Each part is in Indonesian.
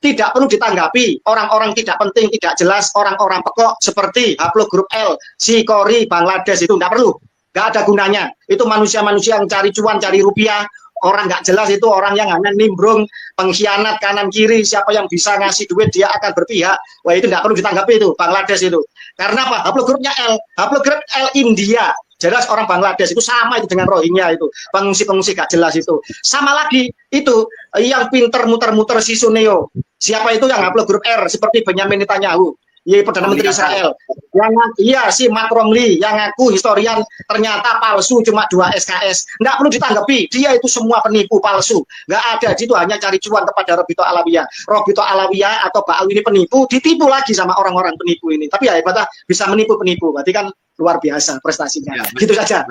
Tidak perlu ditanggapi orang-orang tidak penting, tidak jelas, orang-orang pekok seperti Haplogroup L, si Kori Bangladesh itu nggak perlu, nggak ada gunanya. Itu manusia-manusia yang cari cuan, cari rupiah, orang nggak jelas itu, orang yang hanya nimbrung, pengkhianat kanan kiri, siapa yang bisa ngasih duit dia akan berpihak. Wah itu nggak perlu ditanggapi itu, Bangladesh itu. Karena apa? Haplogroupnya L, Haplogroup L India. Jelas orang Bangladesh itu sama itu dengan Rohingya itu, pengungsi-pengungsi gak jelas itu. Sama lagi itu yang pinter muter-muter si Suneo. Siapa itu yang Haplogroup R seperti Benyamin Netanyahu, ya Perdana Menteri Israel. Yang iya si Matt Romley yang ngaku historian ternyata palsu cuma 2 SKS. Nggak perlu ditanggapi, dia itu semua penipu palsu. Nggak ada, itu hanya cari cuan kepada Robito Alawiyah. Robito Alawiyah atau Pak Alwi ini penipu, ditipu lagi sama orang-orang penipu ini. Tapi ya hebatlah bisa menipu penipu. Berarti kan luar biasa prestasinya. Ya, gitu saja.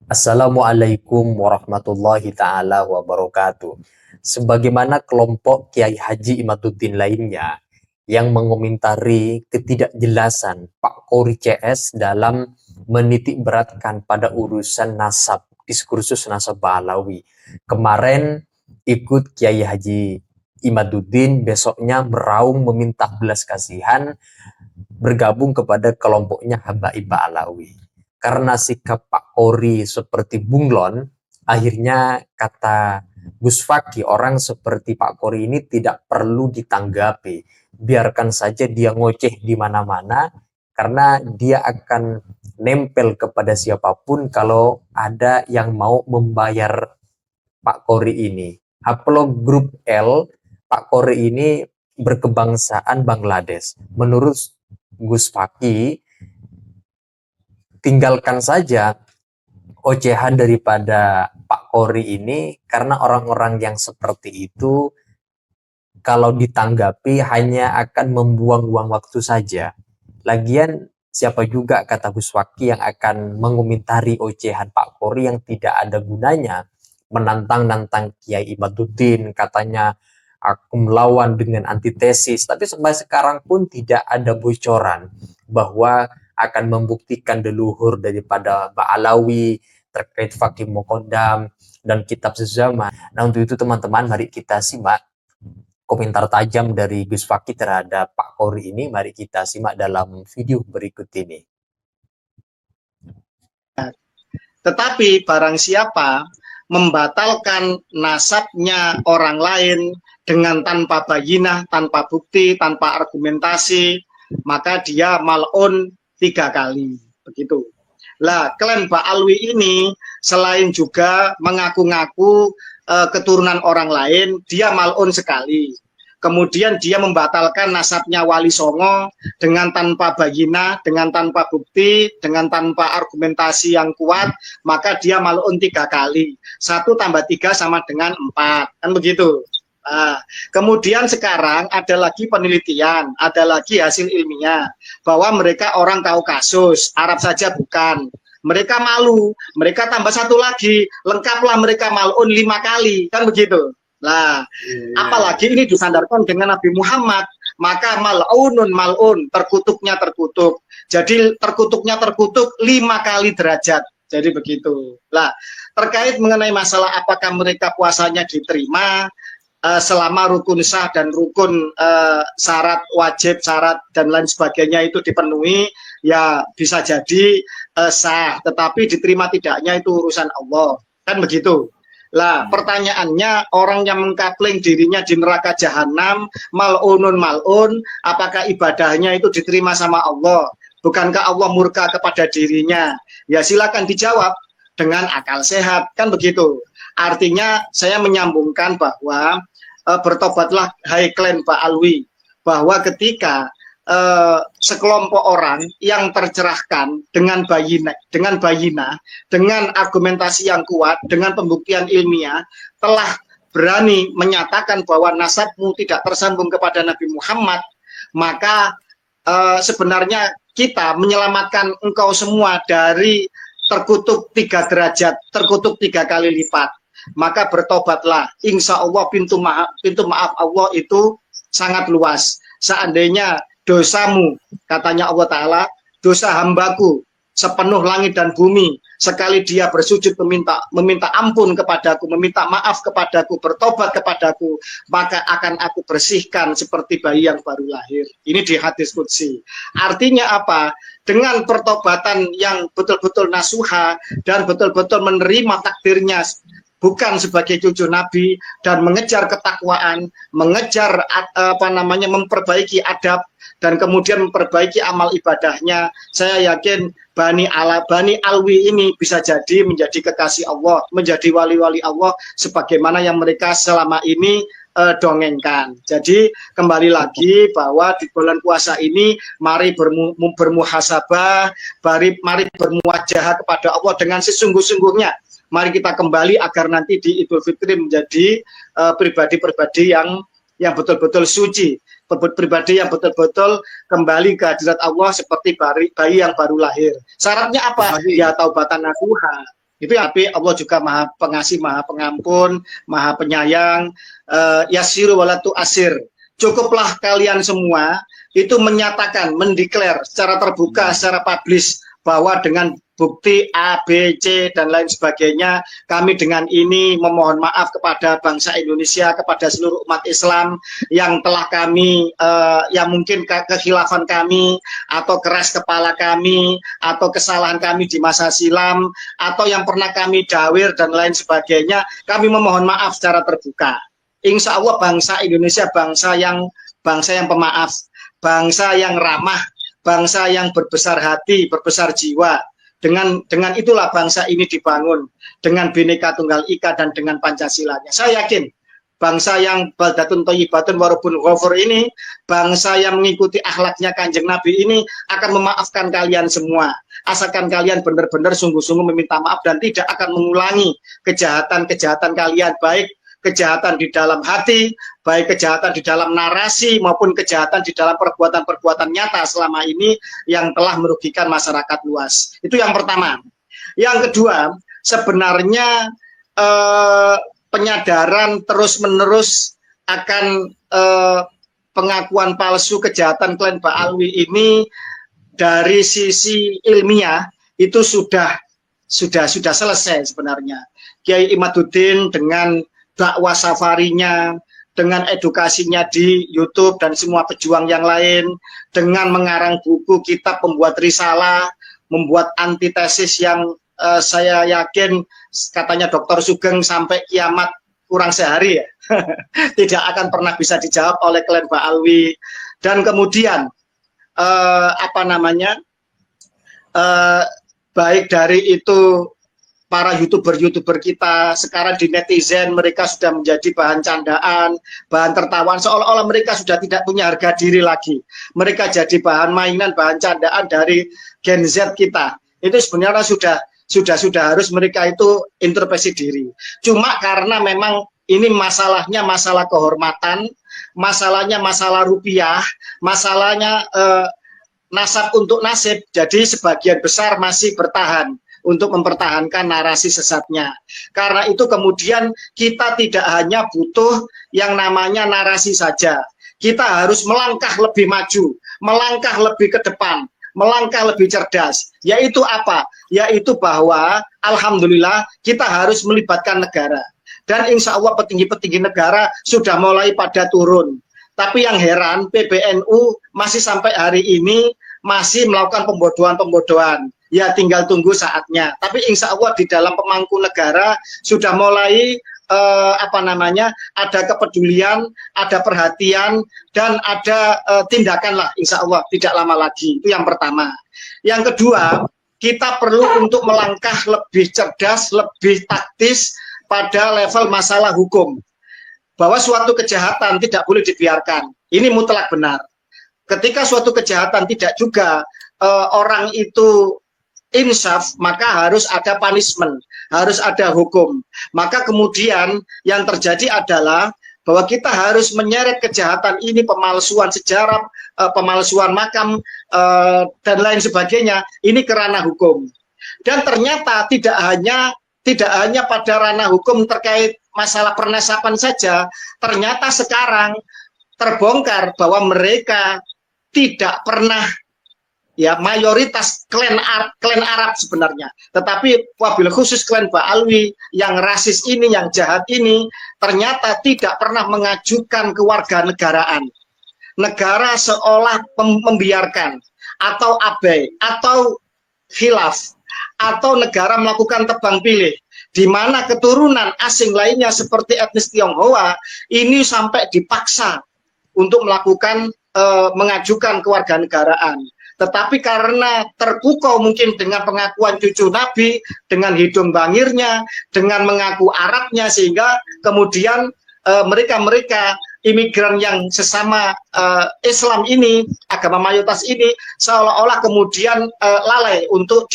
Assalamualaikum warahmatullahi ta'ala wabarakatuh. Sebagaimana kelompok Kiai Haji Imaduddin lainnya yang mengomentari ketidakjelasan Pak Kori CS dalam menitik beratkan pada urusan nasab, diskursus nasab Alawi. Kemarin ikut Kiai Haji Imaduddin, besoknya meraung meminta belas kasihan, bergabung kepada kelompoknya Habaib Alawi. Karena sikap Pak Kori seperti bunglon, akhirnya kata Gus Fakih, orang seperti Pak Kori ini tidak perlu ditanggapi. Biarkan saja dia ngoceh di mana-mana, karena dia akan nempel kepada siapapun kalau ada yang mau membayar Pak Kori ini. Haplogroup L, Pak Kori ini berkebangsaan Bangladesh. Menurut Gus Fakih, tinggalkan saja ocehan daripada Pak Kori ini, karena orang-orang yang seperti itu kalau ditanggapi hanya akan membuang-buang waktu saja. Lagian siapa juga, kata Gus Fakih, yang akan mengomentari ocehan Pak Kori yang tidak ada gunanya, menantang-nantang Kiai Imaduddin, katanya aku melawan dengan antitesis, tapi sampai sekarang pun tidak ada bocoran bahwa akan membuktikan leluhur daripada Ba'alawi terkait Fakih Muqaddam dan kitab sezaman. Nah, untuk itu teman-teman, mari kita simak komentar tajam dari Gus Fakih terhadap Pak Kori ini. Mari kita simak dalam video berikut ini. Tetapi barang siapa membatalkan nasabnya orang lain dengan tanpa bayinah, tanpa bukti, tanpa argumentasi, maka dia mal'un 3 kali, begitu. Lah, klaim Pak Alwi ini selain juga mengaku-ngaku keturunan orang lain, dia mal'un sekali. Kemudian dia membatalkan nasabnya Wali Songo dengan tanpa bayinah, dengan tanpa bukti, dengan tanpa argumentasi yang kuat, maka dia mal'un 3 kali. 1 tambah 3 sama dengan 4, kan begitu. Nah, kemudian sekarang ada lagi penelitian, ada lagi hasil ilmiah bahwa mereka orang tahu kasus, Arab saja bukan. Mereka malu, mereka tambah 1 lagi, lengkaplah mereka mal'un 5 kali, kan begitu. Nah, apalagi ini disandarkan dengan Nabi Muhammad, maka mal'unun mal'un, terkutuknya terkutuk. Jadi terkutuknya terkutuk 5 kali derajat. Jadi begitu. Lah, terkait mengenai masalah apakah mereka puasanya diterima selama rukun sah dan rukun syarat wajib, syarat dan lain sebagainya itu dipenuhi, ya bisa jadi sah, tetapi diterima tidaknya itu urusan Allah, kan begitu. Lah, pertanyaannya, orang yang mengkapling dirinya di neraka jahanam, mal'unun mal'un, apakah ibadahnya itu diterima sama Allah? Bukankah Allah murka kepada dirinya? Ya silakan dijawab dengan akal sehat, kan begitu. Artinya saya menyambungkan bahwa bertobatlah hai klaim Pak Alwi, bahwa ketika sekelompok orang yang tercerahkan dengan bayina, dengan argumentasi yang kuat, dengan pembuktian ilmiah, telah berani menyatakan bahwa nasabmu tidak tersambung kepada Nabi Muhammad, maka sebenarnya kita menyelamatkan engkau semua dari terkutuk 3 derajat, terkutuk 3 kali lipat. Maka bertobatlah, insya Allah pintu maaf Allah itu sangat luas. Seandainya dosamu, katanya Allah Ta'ala, dosa hambaku sepenuh langit dan bumi, sekali dia bersujud meminta ampun kepadaku, meminta maaf kepadaku, bertobat kepadaku, maka akan aku bersihkan seperti bayi yang baru lahir. Ini di hadis qudsi. Artinya apa? Dengan pertobatan yang betul-betul nasuha dan betul-betul menerima takdirnya bukan sebagai cucu Nabi dan mengejar ketakwaan, mengejar memperbaiki adab dan kemudian memperbaiki amal ibadahnya, saya yakin Bani Alwi ini bisa jadi menjadi kekasih Allah, menjadi wali-wali Allah sebagaimana yang mereka selama ini dongengkan. Jadi kembali lagi bahwa di bulan puasa ini mari bermuhasabah, mari bermuwajahah kepada Allah dengan sesungguh-sungguhnya. Mari kita kembali agar nanti di Idul Fitri menjadi pribadi-pribadi yang betul-betul suci, pribadi yang betul-betul kembali ke hadirat Allah seperti bayi yang baru lahir. Syaratnya apa? Ya taubatan nasuha. Itu tapi Allah juga Maha Pengasih, Maha Pengampun, Maha Penyayang. Yasiru walatu asir. Cukuplah kalian semua itu menyatakan, mendeklar secara terbuka, secara publis bahwa dengan bukti A, B, C, dan lain sebagainya, kami dengan ini memohon maaf kepada bangsa Indonesia, kepada seluruh umat Islam yang telah kami, yang mungkin kekhilafan kami, atau keras kepala kami, atau kesalahan kami di masa silam, atau yang pernah kami dawir, dan lain sebagainya, kami memohon maaf secara terbuka. Insya Allah bangsa Indonesia bangsa yang pemaaf, bangsa yang ramah, bangsa yang berbesar hati, berbesar jiwa. Dengan itulah bangsa ini dibangun, dengan Bhinneka Tunggal Ika dan dengan Pancasilanya. Saya yakin bangsa yang baldatun thayyibatun warabun ghafur ini, bangsa yang mengikuti akhlaknya Kanjeng Nabi ini akan memaafkan kalian semua. Asalkan kalian benar-benar sungguh-sungguh meminta maaf dan tidak akan mengulangi kejahatan-kejahatan kalian, baik kejahatan di dalam hati, baik kejahatan di dalam narasi maupun kejahatan di dalam perbuatan-perbuatan nyata selama ini yang telah merugikan masyarakat luas. Itu yang pertama. Yang kedua, sebenarnya penyadaran terus-menerus akan pengakuan palsu kejahatan klien Ba'alwi ini dari sisi ilmiah itu sudah selesai sebenarnya. Kiai Imaduddin dengan dakwah safarinya, dengan edukasinya di YouTube dan semua pejuang yang lain, dengan mengarang buku, kitab, membuat risalah, membuat antitesis yang saya yakin katanya Dr. Sugeng sampai kiamat kurang sehari ya, tidak akan pernah bisa dijawab oleh klien Ba'alwi. Dan kemudian baik dari itu para YouTuber kita sekarang di netizen, mereka sudah menjadi bahan candaan, bahan tertawaan, seolah-olah mereka sudah tidak punya harga diri lagi. Mereka jadi bahan mainan, bahan candaan dari Gen Z kita. Itu sebenarnya sudah harus mereka itu introspeksi diri. Cuma karena memang ini masalahnya masalah kehormatan, masalahnya masalah rupiah, masalahnya nasab untuk nasib, jadi sebagian besar masih bertahan untuk mempertahankan narasi sesatnya. Karena itu kemudian kita tidak hanya butuh yang namanya narasi saja. Kita harus melangkah lebih maju, melangkah lebih ke depan, melangkah lebih cerdas. Yaitu apa? Yaitu bahwa alhamdulillah kita harus melibatkan negara. Dan insya Allah petinggi-petinggi negara sudah mulai pada turun. Tapi yang heran PBNU masih sampai hari ini masih melakukan pembodohan-pembodohan. Ya tinggal tunggu saatnya. Tapi insya Allah di dalam pemangku negara sudah mulai ada kepedulian, ada perhatian, dan ada tindakan lah insya Allah tidak lama lagi. Itu yang pertama. Yang kedua, kita perlu untuk melangkah lebih cerdas, lebih taktis pada level masalah hukum. Bahwa suatu kejahatan tidak boleh dibiarkan. Ini mutlak benar. Ketika suatu kejahatan tidak juga orang itu insaf, maka harus ada punishment, harus ada hukum. Maka kemudian yang terjadi adalah bahwa kita harus menyeret kejahatan ini, pemalsuan sejarah, pemalsuan makam, dan lain sebagainya, ini ke ranah hukum. Dan ternyata tidak hanya pada ranah hukum terkait masalah pernasapan saja, ternyata sekarang terbongkar bahwa mereka tidak pernah ya mayoritas klan Arab sebenarnya. Tetapi wabil khusus klan Ba'alwi yang rasis ini, yang jahat ini, ternyata tidak pernah mengajukan kewarganegaraan. Negara seolah membiarkan atau abai atau khilaf atau negara melakukan tebang pilih, di mana keturunan asing lainnya seperti etnis Tionghoa ini sampai dipaksa untuk melakukan mengajukan kewarganegaraan. Tetapi karena terpukau mungkin dengan pengakuan cucu Nabi, dengan hidung bangirnya, dengan mengaku Arabnya, sehingga kemudian mereka-mereka imigran yang sesama Islam ini, agama mayoritas ini, seolah-olah kemudian lalai untuk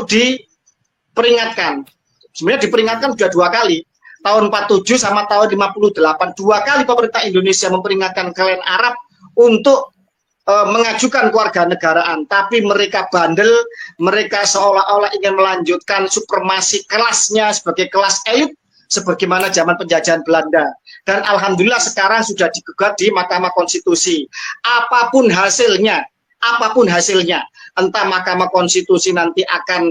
diperingatkan. Sebenarnya diperingatkan sudah 2 kali. Tahun 47 sama tahun 58. 2 kali pemerintah Indonesia memperingatkan klan Arab untuk mengajukan kewarganegaraan, tapi mereka bandel, mereka seolah-olah ingin melanjutkan supremasi kelasnya sebagai kelas elit sebagaimana zaman penjajahan Belanda. Dan alhamdulillah sekarang sudah digugat di Mahkamah Konstitusi. Apapun hasilnya, entah Mahkamah Konstitusi nanti akan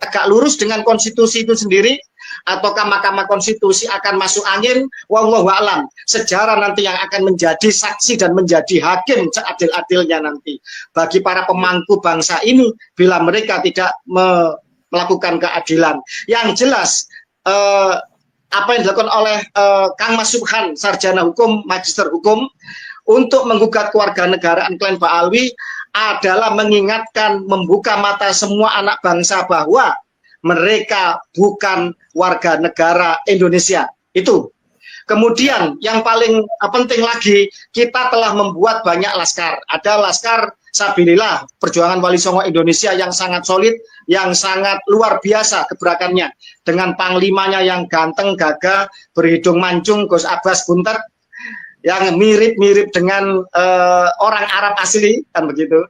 tegak lurus dengan konstitusi itu sendiri, ataukah Mahkamah Konstitusi akan masuk angin, wallahu a'lam. Sejarah nanti yang akan menjadi saksi dan menjadi hakim seadil-adilnya nanti bagi para pemangku bangsa ini bila mereka tidak melakukan keadilan. Yang jelas apa yang dilakukan oleh Kang Mas Subhan, sarjana hukum, magister hukum, untuk menggugat kewarganegaraan klan Ba'alwi adalah mengingatkan, membuka mata semua anak bangsa bahwa mereka bukan warga negara Indonesia. Itu. Kemudian yang paling penting lagi, kita telah membuat banyak laskar. Ada laskar Sabilillah, Perjuangan Wali Songo Indonesia yang sangat solid, yang sangat luar biasa gebrakannya. Dengan panglimanya yang ganteng, gagah, berhidung mancung, Gus Abbas Buntet, yang mirip-mirip dengan orang Arab asli, kan begitu.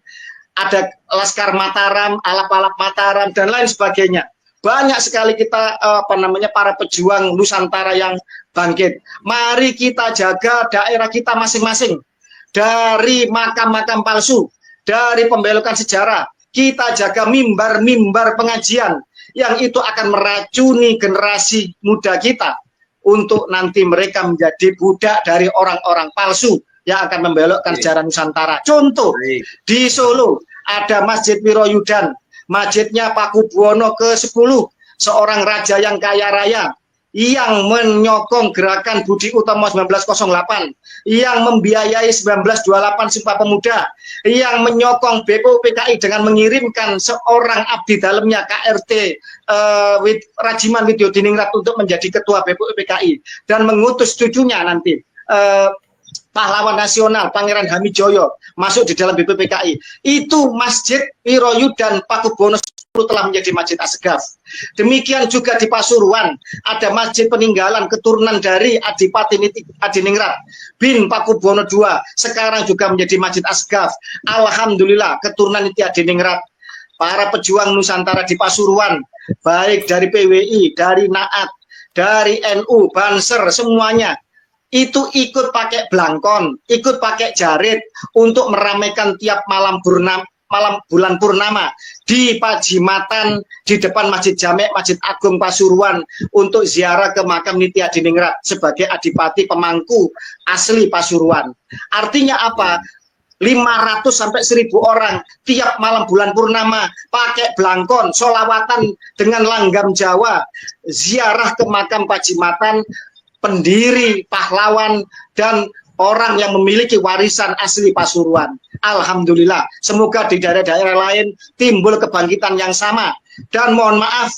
Ada Laskar Mataram, Alap-alap Mataram, dan lain sebagainya. Banyak sekali kita para pejuang Nusantara yang bangkit. Mari kita jaga daerah kita masing-masing dari makam-makam palsu, dari pembelokan sejarah. Kita jaga mimbar-mimbar pengajian yang itu akan meracuni generasi muda kita untuk nanti mereka menjadi budak dari orang-orang palsu yang akan membelokkan sejarah Nusantara. Contoh, di Solo ada Masjid Wiroyudan, masjidnya Pakubuwono ke-10, seorang raja yang kaya raya, yang menyokong gerakan Budi Utomo 1908, yang membiayai 1928 Sumpah Pemuda, yang menyokong BPUPKI dengan mengirimkan seorang abdi dalamnya KRT Rajiman Widyodiningrat untuk menjadi ketua BPUPKI, dan mengutus cucunya nanti pahlawan nasional Pangeran Hamijoyo masuk di dalam BPPKI. Itu Masjid Wiroyudan Pakubuwono 10 telah menjadi Masjid Asgaf. Demikian juga di Pasuruan ada masjid peninggalan keturunan dari Adipati Adiningrat bin Pakubuwono II, sekarang juga menjadi Masjid Asgaf. Alhamdulillah keturunan Niti Adiningrat, para pejuang Nusantara di Pasuruan, baik dari PWI, dari Naat, dari NU, Banser, semuanya itu ikut pakai blangkon, ikut pakai jarit untuk meramaikan tiap malam bulan purnama di Pajimatan, di depan Masjid Jamek, Masjid Agung Pasuruan, untuk ziarah ke makam Niti Adiningrat sebagai adipati pemangku asli Pasuruan. Artinya apa? 500 sampai 1000 orang tiap malam bulan purnama pakai blangkon, solawatan dengan langgam Jawa, ziarah ke makam Pajimatan, pendiri, pahlawan, dan orang yang memiliki warisan asli Pasuruan. Alhamdulillah, semoga di daerah-daerah lain timbul kebangkitan yang sama. Dan mohon maaf,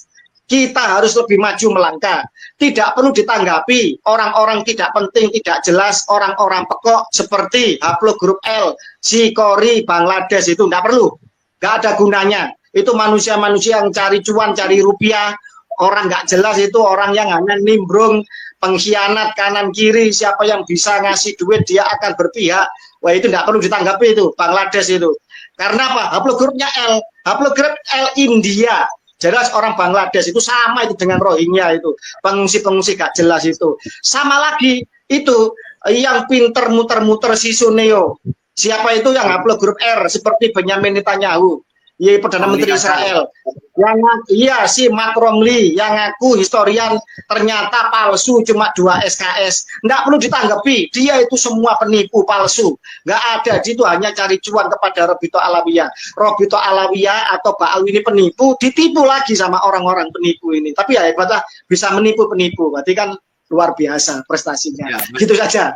kita harus lebih maju melangkah. Tidak perlu ditanggapi orang-orang tidak penting, tidak jelas, orang-orang pekok seperti Haplo Grup L, Sikori, Bangladesh, itu tidak perlu. Nggak ada gunanya. Itu manusia-manusia yang cari cuan, cari rupiah. Orang nggak jelas itu orang yang hanya nimbrung, pengkhianat kanan kiri, siapa yang bisa ngasih duit dia akan berpihak. Wah, itu tidak perlu ditanggapi itu, Bangladesh itu. Karena apa? Haplogrupnya L, haplogrup L India. Jelas orang Bangladesh itu sama itu dengan Rohingya itu, pengungsi-pengungsi gak jelas itu. Sama lagi itu yang pinter muter-muter si Suneo Siapa itu yang upload grup R seperti Benyamin Netanyahu, ya Perdana Menteri Israel. Yang iya si Mark Romley yang ngaku historian ternyata palsu cuma 2 SKS. Nggak perlu ditanggapi, dia itu semua penipu palsu. Nggak ada, itu hanya cari cuan kepada Robito Alawiyah. Robito Alawiyah atau Ba'alwi ini penipu, ditipu lagi sama orang-orang penipu ini. Tapi ya hebatlah bisa menipu penipu. Berarti kan luar biasa prestasinya. Ya, gitu saja.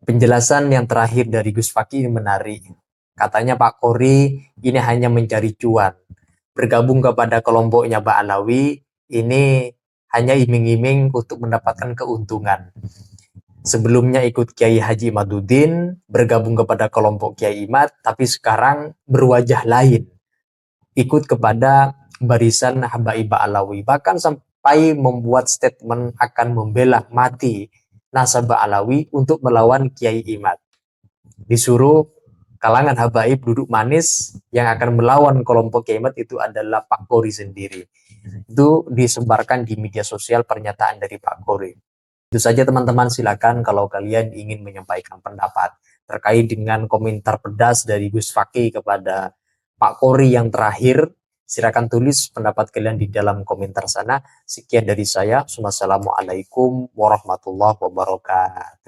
Penjelasan yang terakhir dari Gus Fakih menarik. Katanya Pak Kori ini hanya mencari cuan. Bergabung kepada kelompoknya Ba'alawi ini hanya iming-iming untuk mendapatkan keuntungan. Sebelumnya ikut Kiai Haji Imaduddin, bergabung kepada kelompok Kiai Imad, tapi sekarang berwajah lain. Ikut kepada barisan Habaib Ba'alawi. Bahkan sampai membuat statement akan membela mati nasabah Alawi untuk melawan Kiai Imad. Disuruh kalangan habaib duduk manis, yang akan melawan kelompok Kiai Imad itu adalah Pak Kori sendiri. Itu disebarkan di media sosial pernyataan dari Pak Kori. Itu saja teman-teman, silakan kalau kalian ingin menyampaikan pendapat terkait dengan komentar pedas dari Gus Fakih kepada Pak Kori yang terakhir. Silakan tulis pendapat kalian di dalam komentar sana. Sekian dari saya. Wassalamualaikum warahmatullahi wabarakatuh.